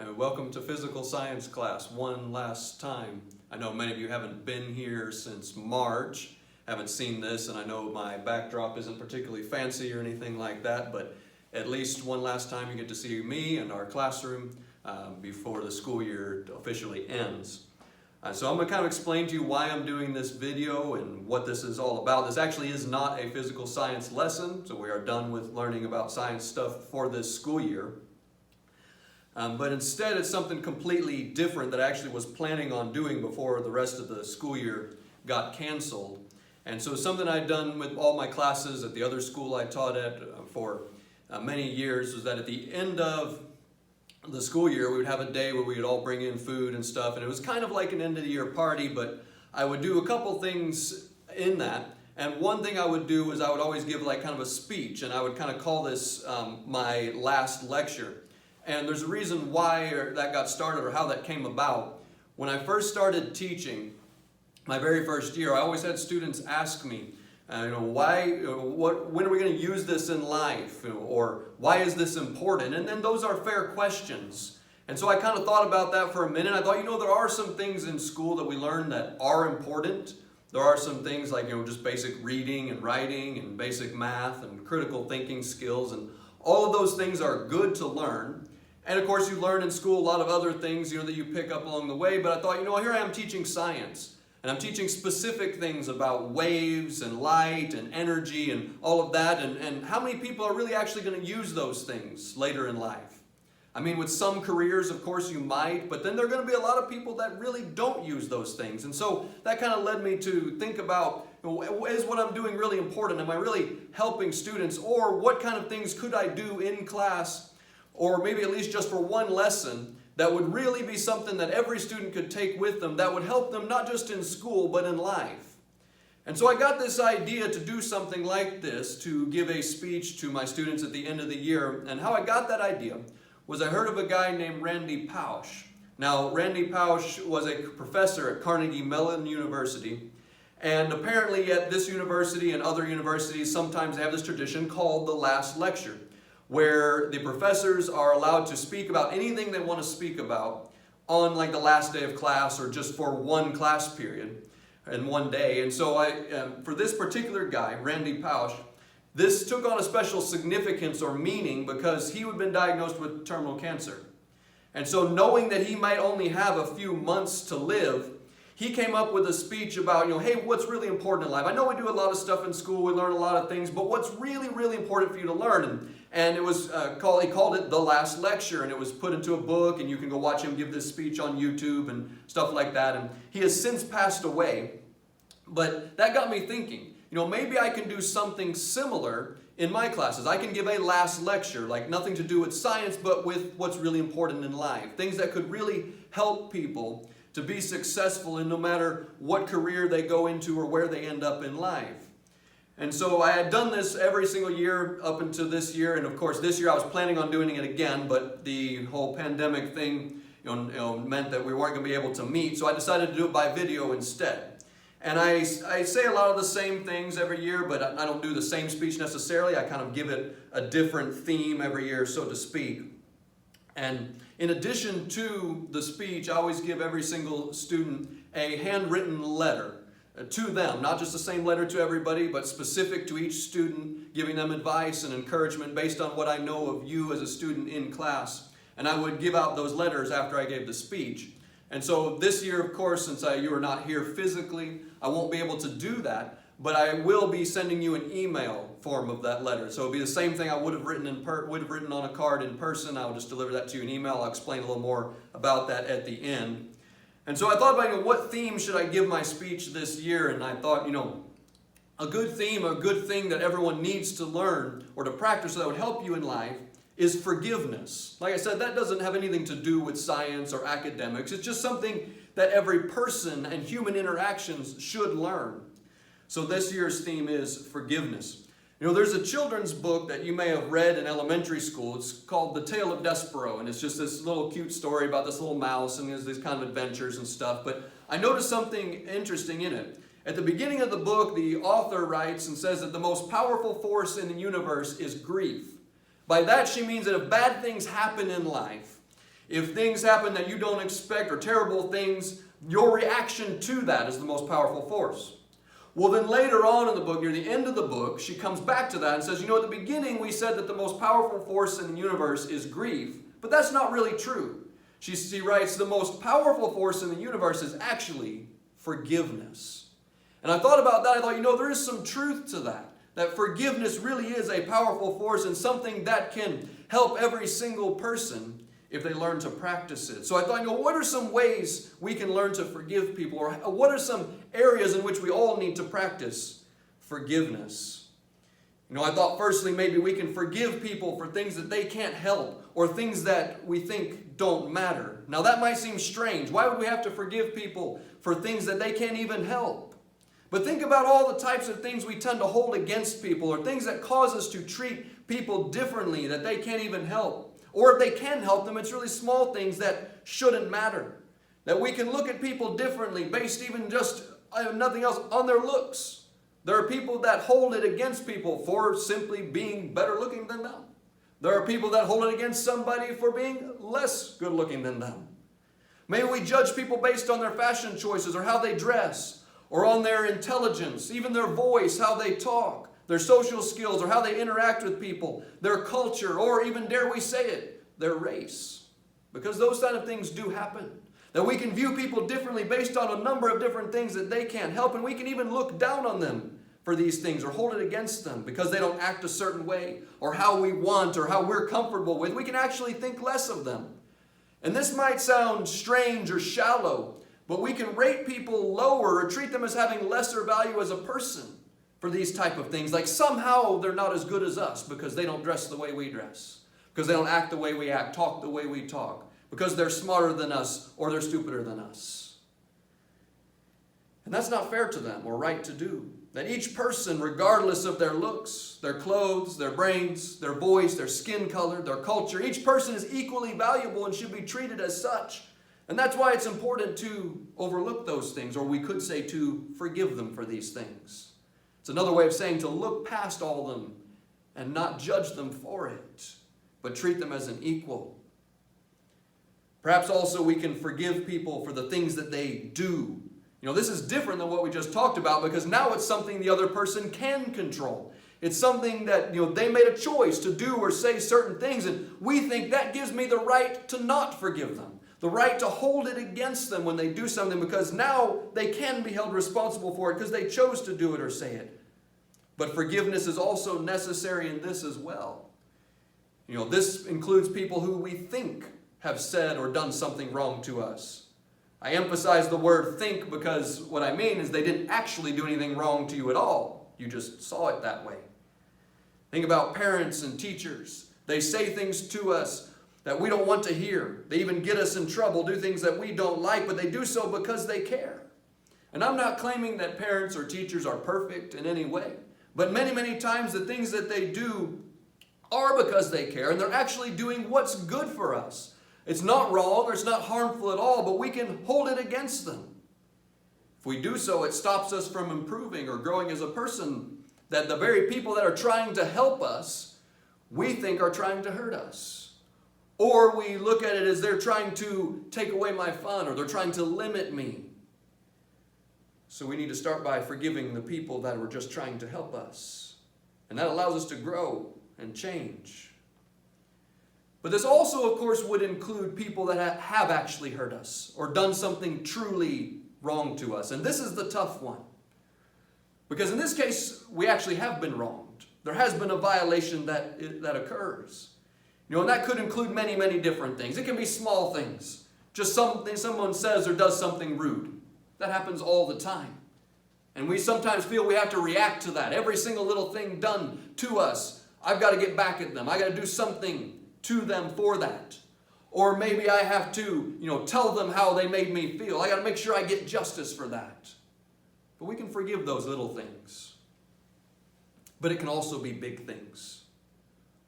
Welcome to physical science class one last time. I know many of you haven't been here since March, haven't seen this, and I know my backdrop isn't particularly fancy or anything like that, but at least one last time you get to see me and our classroom before the school year officially ends. So I'm going to kind of explain to you why I'm doing this video and what this is all about. This actually is not a physical science lesson, so we are done with learning about science stuff for this school year. But instead it's something completely different that I actually was planning on doing before the rest of the school year got canceled. And so something I'd done with all my classes at the other school I taught at for many years was that at the end of the school year we would have a day where we would all bring in food and stuff, and it was kind of like an end of the year party, but I would do a couple things in that. And one thing I would do was I would always give like kind of a speech, and I would kind of call this my last lecture. And there's a reason why that got started or how that came about. When I first started teaching, my very first year, I always had students ask me, when are we going to use this in life? Or why is this important? And then those are fair questions. And so I kind of thought about that for a minute. I thought, there are some things in school that we learn that are important. There are some things like, just basic reading and writing and basic math and critical thinking skills. And all of those things are good to learn. And of course you learn in school a lot of other things, that you pick up along the way. But I thought, here I am teaching science. And I'm teaching specific things about waves and light and energy and all of that. And how many people are really actually going to use those things later in life? I mean, with some careers, of course, you might. But then there are going to be a lot of people that really don't use those things. And so that kind of led me to think about, is what I'm doing really important? Am I really helping students? Or what kind of things could I do in class, or maybe at least just for one lesson, that would really be something that every student could take with them, that would help them not just in school, but in life. And so I got this idea to do something like this, to give a speech to my students at the end of the year. And how I got that idea was I heard of a guy named Randy Pausch. Now, Randy Pausch was a professor at Carnegie Mellon University. And apparently at this university and other universities, sometimes they have this tradition called the last lecture, where the professors are allowed to speak about anything they want to speak about on like the last day of class or just for one class period in one day. And so for this particular guy, Randy Pausch, this took on a special significance or meaning because he had been diagnosed with terminal cancer. And so knowing that he might only have a few months to live, he came up with a speech about, hey, what's really important in life? I know we do a lot of stuff in school, we learn a lot of things, but what's really, really important for you to learn? And it was he called it The Last Lecture, and it was put into a book, and you can go watch him give this speech on YouTube and stuff like that. And he has since passed away. But that got me thinking, maybe I can do something similar in my classes. I can give a last lecture, like nothing to do with science, but with what's really important in life. Things that could really help people to be successful in no matter what career they go into or where they end up in life. And so I had done this every single year up until this year, and of course this year I was planning on doing it again, but the whole pandemic thing meant that we weren't going to be able to meet, so I decided to do it by video instead. And I say a lot of the same things every year, but I don't do the same speech necessarily. I kind of give it a different theme every year, so to speak. And in addition to the speech, I always give every single student a handwritten letter to them, not just the same letter to everybody, but specific to each student, giving them advice and encouragement based on what I know of you as a student in class. And I would give out those letters after I gave the speech. And so this year, of course, since you are not here physically, I won't be able to do that, but I will be sending you an email form of that letter. So it'll be the same thing I would have written on a card in person. I'll just deliver that to you in email. I'll explain a little more about that at the end. And so I thought about, what theme should I give my speech this year? And I thought, a good theme, a good thing that everyone needs to learn or to practice that would help you in life is forgiveness. Like I said, that doesn't have anything to do with science or academics. It's just something that every person and human interactions should learn. So this year's theme is forgiveness. There's a children's book that you may have read in elementary school. It's called The Tale of Despero, and it's just this little cute story about this little mouse and there's these kind of adventures and stuff. But I noticed something interesting in it. At the beginning of the book, the author writes and says that the most powerful force in the universe is grief. By that she means that if bad things happen in life, If things happen that you don't expect or terrible things, your reaction to that is the most powerful force. Well, then later on in the book, near the end of the book, she comes back to that and says, at the beginning we said that the most powerful force in the universe is grief, but that's not really true. She writes, the most powerful force in the universe is actually forgiveness. And I thought about that. I thought, there is some truth to that. That forgiveness really is a powerful force and something that can help every single person if they learn to practice it. So I thought, what are some ways we can learn to forgive people? Or what are some areas in which we all need to practice forgiveness? I thought firstly maybe we can forgive people for things that they can't help or things that we think don't matter. Now that might seem strange. Why would we have to forgive people for things that they can't even help? But think about all the types of things we tend to hold against people or things that cause us to treat people differently that they can't even help. Or if they can help them, it's really small things that shouldn't matter. That we can look at people differently based even just, nothing else, on their looks. There are people that hold it against people for simply being better looking than them. There are people that hold it against somebody for being less good looking than them. Maybe we judge people based on their fashion choices or how they dress, or on their intelligence, even their voice, how they talk, their social skills, or how they interact with people, their culture, or even, dare we say it, their race. Because those kind of things do happen. That we can view people differently based on a number of different things that they can't help, and we can even look down on them for these things or hold it against them because they don't act a certain way, or how we want, or how we're comfortable with. We can actually think less of them. And this might sound strange or shallow, but we can rate people lower or treat them as having lesser value as a person for these type of things. Like somehow they're not as good as us because they don't dress the way we dress, because they don't act the way we act, talk the way we talk, because they're smarter than us or they're stupider than us. And that's not fair to them or right to do. That each person, regardless of their looks, their clothes, their brains, their voice, their skin color, their culture, each person is equally valuable and should be treated as such. And that's why it's important to overlook those things, or we could say to forgive them for these things. It's another way of saying to look past all of them and not judge them for it, but treat them as an equal. Perhaps also we can forgive people for the things that they do. This is different than what we just talked about, because now it's something the other person can control. It's something that, they made a choice to do or say certain things, and we think that gives me the right to not forgive them. The right to hold it against them when they do something, because now they can be held responsible for it because they chose to do it or say it. But forgiveness is also necessary in this as well. This includes people who we think have said or done something wrong to us. I emphasize the word think because what I mean is they didn't actually do anything wrong to you at all. You just saw it that way. Think about parents and teachers. They say things to us that we don't want to hear. They even get us in trouble, do things that we don't like, but they do so because they care. And I'm not claiming that parents or teachers are perfect in any way, but many, many times the things that they do are because they care, and they're actually doing what's good for us. It's not wrong or it's not harmful at all, but we can hold it against them. If we do so, it stops us from improving or growing as a person, that the very people that are trying to help us, we think are trying to hurt us. Or we look at it as they're trying to take away my fun, or they're trying to limit me. So we need to start by forgiving the people that were just trying to help us. And that allows us to grow and change. But this also, of course, would include people that have actually hurt us or done something truly wrong to us. And this is the tough one. Because in this case, we actually have been wronged. There has been a violation that occurs. And that could include many, many different things. It can be small things. Just something someone says or does something rude. That happens all the time. And we sometimes feel we have to react to that. Every single little thing done to us, I've got to get back at them. I've got to do something to them for that. Or maybe I have to, tell them how they made me feel. I got to make sure I get justice for that. But we can forgive those little things. But it can also be big things.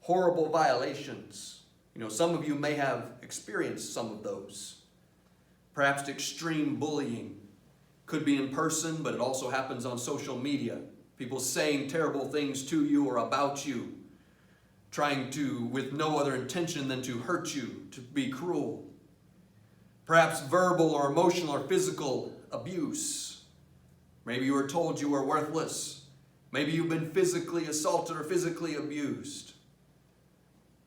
Horrible violations. Some of you may have experienced some of those. Perhaps extreme bullying. Could be in person, but it also happens on social media. People saying terrible things to you or about you. trying to, with no other intention than to hurt you, to be cruel. Perhaps verbal or emotional or physical abuse. Maybe you were told you were worthless. Maybe you've been physically assaulted or physically abused.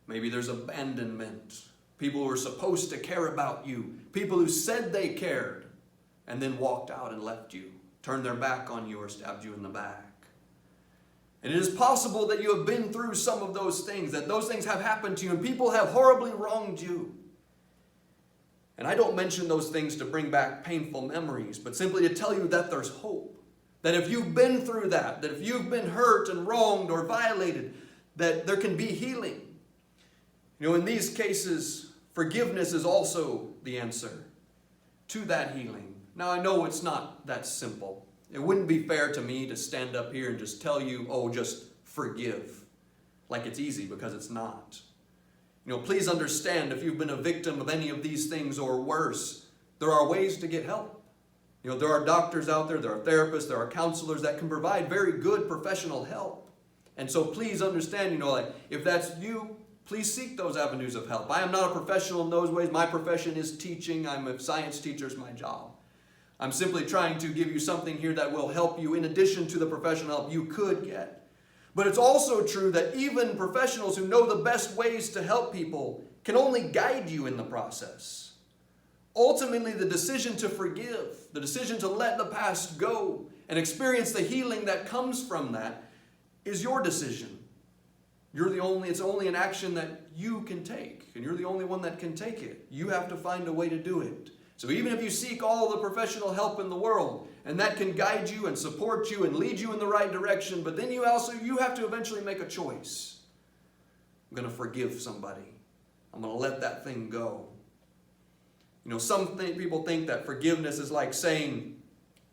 Maybe there's abandonment. People who were supposed to care about you. People who said they cared and then walked out and left you, turned their back on you or stabbed you in the back. And it is possible that you have been through some of those things, that those things have happened to you and people have horribly wronged you. And I don't mention those things to bring back painful memories, but simply to tell you that there's hope. That if you've been through that if you've been hurt and wronged or violated, that there can be healing. You know, in these cases, forgiveness is also the answer to that healing. Now, I know it's not that simple. It wouldn't be fair to me to stand up here and just tell you, oh, just forgive, like it's easy, because it's not. You know, please understand, if you've been a victim of any of these things or worse, there are ways to get help. You know, there are doctors out there, there are therapists, there are counselors that can provide very good professional help. And so please understand, you know, like, if that's you, please seek those avenues of help. I am not a professional in those ways. My profession is teaching. I'm a science teacher, it's my job. I'm simply trying to give you something here that will help you in addition to the professional help you could get. But it's also true that even professionals who know the best ways to help people can only guide you in the process. Ultimately, the decision to forgive, the decision to let the past go and experience the healing that comes from that is your decision. It's only an action that you can take, and you're the only one that can take it. You have to find a way to do it. So even if you seek all the professional help in the world, and that can guide you and support you and lead you in the right direction, but then you have to eventually make a choice. I'm going to forgive somebody. I'm going to let that thing go. You know, people think that forgiveness is like saying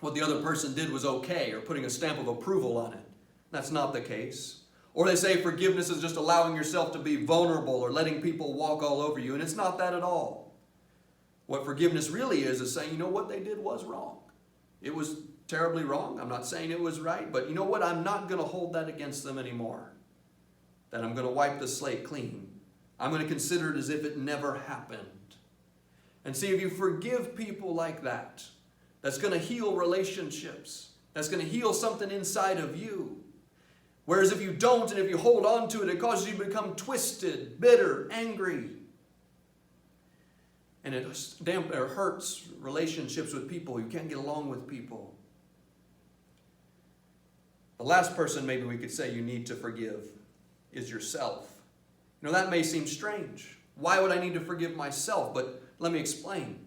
what the other person did was okay, or putting a stamp of approval on it. That's not the case. Or they say forgiveness is just allowing yourself to be vulnerable or letting people walk all over you, and it's not that at all. What forgiveness really is saying, you know what they did was wrong. It was terribly wrong. I'm not saying it was right, but you know what? I'm not going to hold that against them anymore. That I'm going to wipe the slate clean. I'm going to consider it as if it never happened. And see, if you forgive people like that, that's going to heal relationships. That's going to heal something inside of you. Whereas if you don't, and if you hold on to it, it causes you to become twisted, bitter, angry. And it hurts relationships with people. You can't get along with people. The last person maybe we could say you need to forgive is yourself. You know, that may seem strange. Why would I need to forgive myself? But let me explain.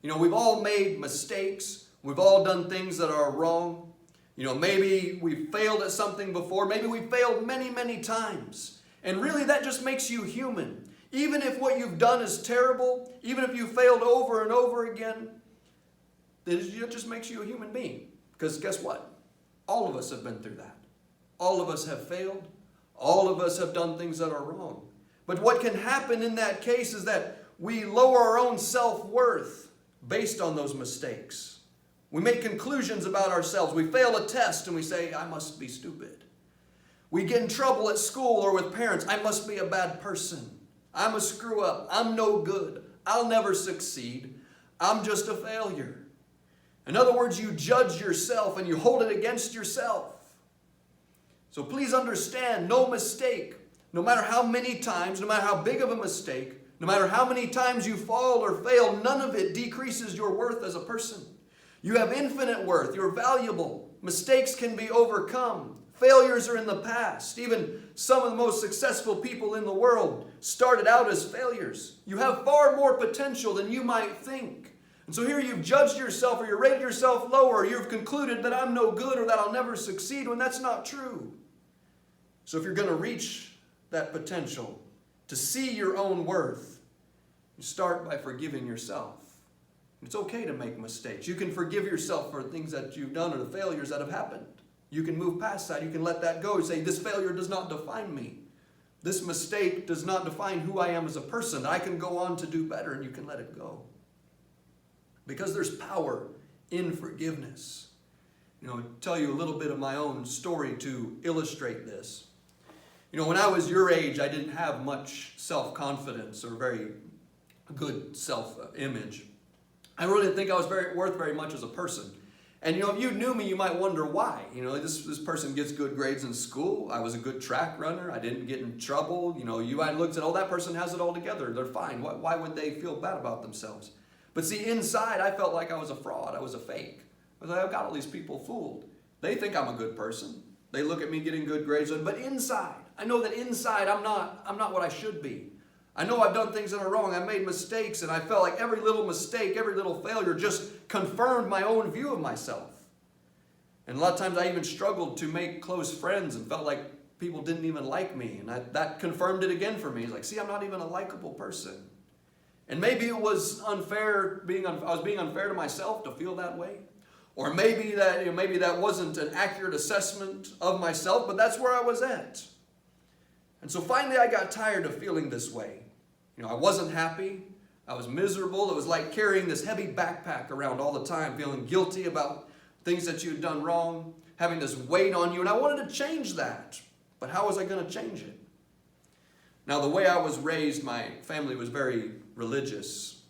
You know, we've all made mistakes. We've all done things that are wrong. You know, maybe we failed at something before. Maybe we failed many, many times. And really that just makes you human. Even if what you've done is terrible, even if you failed over and over again, it just makes you a human being. Because guess what? All of us have been through that. All of us have failed. All of us have done things that are wrong. But what can happen in that case is that we lower our own self-worth based on those mistakes. We make conclusions about ourselves. We fail a test and we say, I must be stupid. We get in trouble at school or with parents. I must be a bad person. I'm a screw up. I'm no good. I'll never succeed. I'm just a failure. In other words, you judge yourself and you hold it against yourself. So please understand, no mistake, no matter how many times, no matter how big of a mistake, no matter how many times you fall or fail, none of it decreases your worth as a person. You have infinite worth. You're valuable. Mistakes can be overcome. Failures are in the past. Even some of the most successful people in the world started out as failures. You have far more potential than you might think. And so here you've judged yourself, or you've rated yourself lower, or you've concluded that I'm no good or that I'll never succeed, when that's not true. So if you're going to reach that potential, to see your own worth, you start by forgiving yourself. It's okay to make mistakes. You can forgive yourself for things that you've done or the failures that have happened. You can move past that. You can let that go and say, this failure does not define me. This mistake does not define who I am as a person. I can go on to do better, and you can let it go. Because there's power in forgiveness. You know, I'll tell you a little bit of my own story to illustrate this. When I was your age, I didn't have much self-confidence or very good self-image. I really didn't think I was worth very much as a person. And if you knew me, you might wonder why. This person gets good grades in school. I was a good track runner. I didn't get in trouble. You might look at, that person has it all together. They're fine. Why would they feel bad about themselves? But see, inside, I felt like I was a fraud. I was a fake. I was like, I've got all these people fooled. They think I'm a good person. They look at me getting good grades. But inside, I know that inside I'm not what I should be. I know I've done things that are wrong. I made mistakes, and I felt like every little mistake, every little failure just confirmed my own view of myself. And a lot of times I even struggled to make close friends and felt like people didn't even like me. And that confirmed it again for me. It's like, see, I'm not even a likable person. And maybe it was unfair, I was being unfair to myself to feel that way. Or maybe that wasn't an accurate assessment of myself, but that's where I was at. And so finally I got tired of feeling this way. I wasn't happy. I was miserable. It was like carrying this heavy backpack around all the time, feeling guilty about things that you'd done wrong, having this weight on you. And I wanted to change that. But how was I going to change it? Now, the way I was raised, my family was very religious.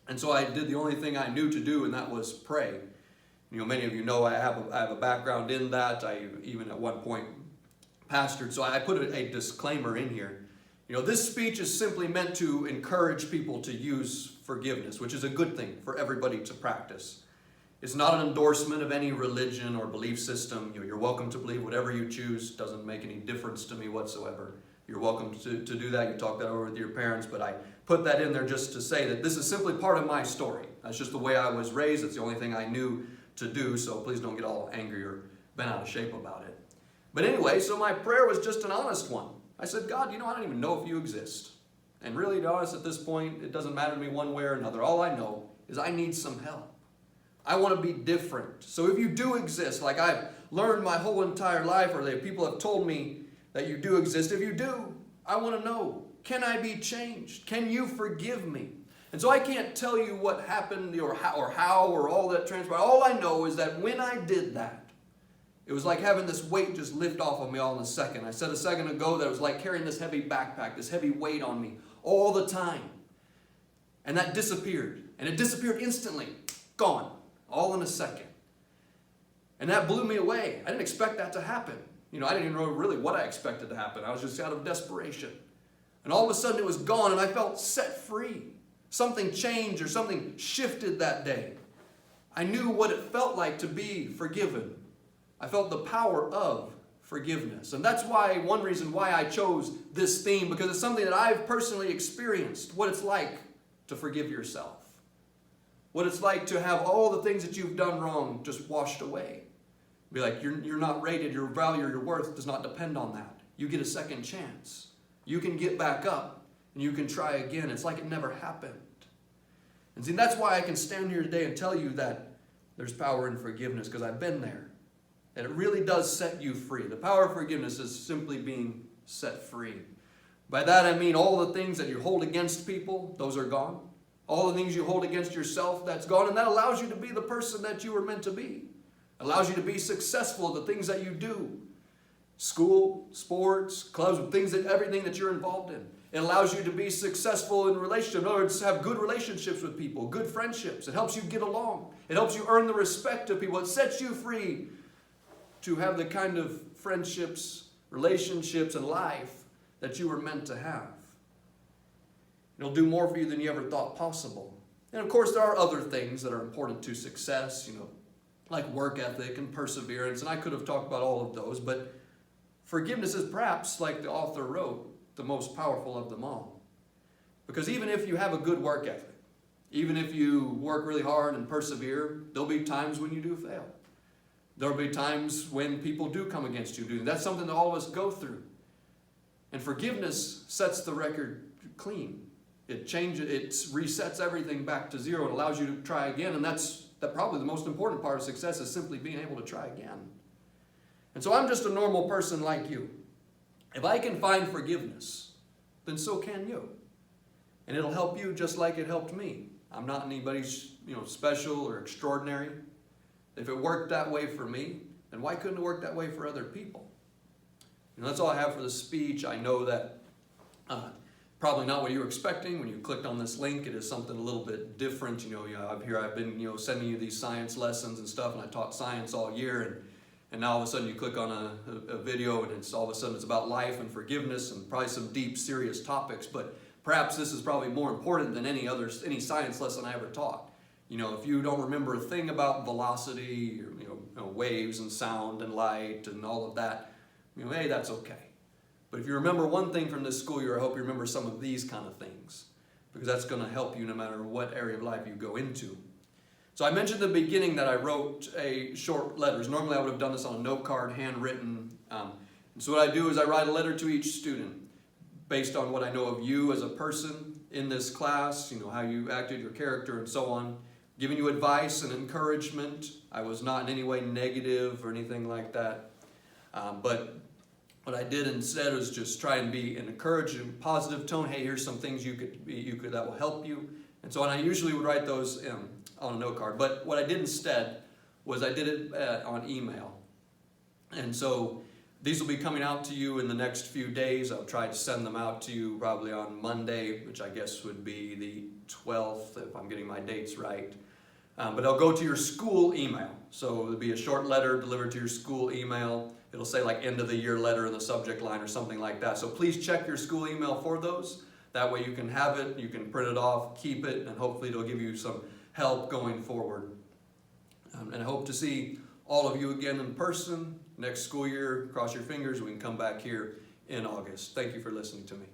And so I did the only thing I knew to do, and that was pray. Many of you know I have a background in that. I even at one point pastored. So I put a disclaimer in here. This speech is simply meant to encourage people to use forgiveness, which is a good thing for everybody to practice. It's not an endorsement of any religion or belief system. You're welcome to believe whatever you choose. Doesn't make any difference to me whatsoever. You're welcome to do that. You talk that over with your parents, but I put that in there just to say that this is simply part of my story. That's just the way I was raised. It's the only thing I knew to do, so please don't get all angry or bent out of shape about it. But anyway, so my prayer was just an honest one. I said, God, I don't even know if you exist. And really, to be honest, at this point, it doesn't matter to me one way or another. All I know is I need some help. I want to be different. So if you do exist, like I've learned my whole entire life, or that people have told me that you do exist, if you do, I want to know, can I be changed? Can you forgive me? And so I can't tell you what happened or how or all that transpired. All I know is that when I did that, it was like having this weight just lift off of me all in a second. I said a second ago that it was like carrying this heavy backpack, this heavy weight on me all the time. And that disappeared. And it disappeared instantly. Gone. All in a second. And that blew me away. I didn't expect that to happen. I didn't even know really what I expected to happen. I was just out of desperation. And all of a sudden it was gone and I felt set free. Something changed or something shifted that day. I knew what it felt like to be forgiven. I felt the power of forgiveness. And that's one reason why I chose this theme, because it's something that I've personally experienced, what it's like to forgive yourself. What it's like to have all the things that you've done wrong just washed away. Be like, you're not rated, your value or your worth does not depend on that. You get a second chance. You can get back up and you can try again. It's like it never happened. And see, that's why I can stand here today and tell you that there's power in forgiveness, because I've been there. And it really does set you free. The power of forgiveness is simply being set free. By that I mean all the things that you hold against people, those are gone. All the things you hold against yourself, that's gone. And that allows you to be the person that you were meant to be. It allows you to be successful at the things that you do. School, sports, clubs, everything that you're involved in. It allows you to be successful in relationships. In other words, have good relationships with people, good friendships. It helps you get along. It helps you earn the respect of people. It sets you free to have the kind of friendships, relationships, and life that you were meant to have. It'll do more for you than you ever thought possible. And of course, there are other things that are important to success, like work ethic and perseverance, and I could have talked about all of those, but forgiveness is perhaps, like the author wrote, the most powerful of them all. Because even if you have a good work ethic, even if you work really hard and persevere, there'll be times when you do fail. There'll be times when people do come against you. That's something that all of us go through. And forgiveness sets the record clean. It resets everything back to zero. It allows you to try again. And that's probably the most important part of success, is simply being able to try again. And so I'm just a normal person like you. If I can find forgiveness, then so can you. And it'll help you just like it helped me. I'm not anybody special or extraordinary. If it worked that way for me, then why couldn't it work that way for other people? That's all I have for the speech. I know that probably not what you were expecting when you clicked on this link. It is something a little bit different. I've been sending you these science lessons and stuff, and I taught science all year, and now all of a sudden you click on a video, and all of a sudden it's about life and forgiveness and probably some deep, serious topics. But perhaps this is probably more important than any science lesson I ever taught. If you don't remember a thing about velocity, or, waves and sound and light and all of that, hey, that's okay. But if you remember one thing from this school year, I hope you remember some of these kind of things, because that's going to help you no matter what area of life you go into. So I mentioned at the beginning that I wrote short letters. Normally I would have done this on a note card, handwritten. And so what I do is I write a letter to each student based on what I know of you as a person in this class, how you acted, your character, and so on, giving you advice and encouragement. I was not in any way negative or anything like that. But what I did instead was just try and be an encouraging, positive tone. Hey, here's some things that will help you. And so I usually would write those on a note card. But what I did instead was I did it on email. And so these will be coming out to you in the next few days. I'll try to send them out to you probably on Monday, which I guess would be the 12th, if I'm getting my dates right. But I'll go to your school email. So it'll be a short letter delivered to your school email. It'll say like end of the year letter in the subject line or something like that. So please check your school email for those. That way you can have it, you can print it off, keep it, and hopefully it'll give you some help going forward. And I hope to see all of you again in person next school year. Cross your fingers, we can come back here in August. Thank you for listening to me.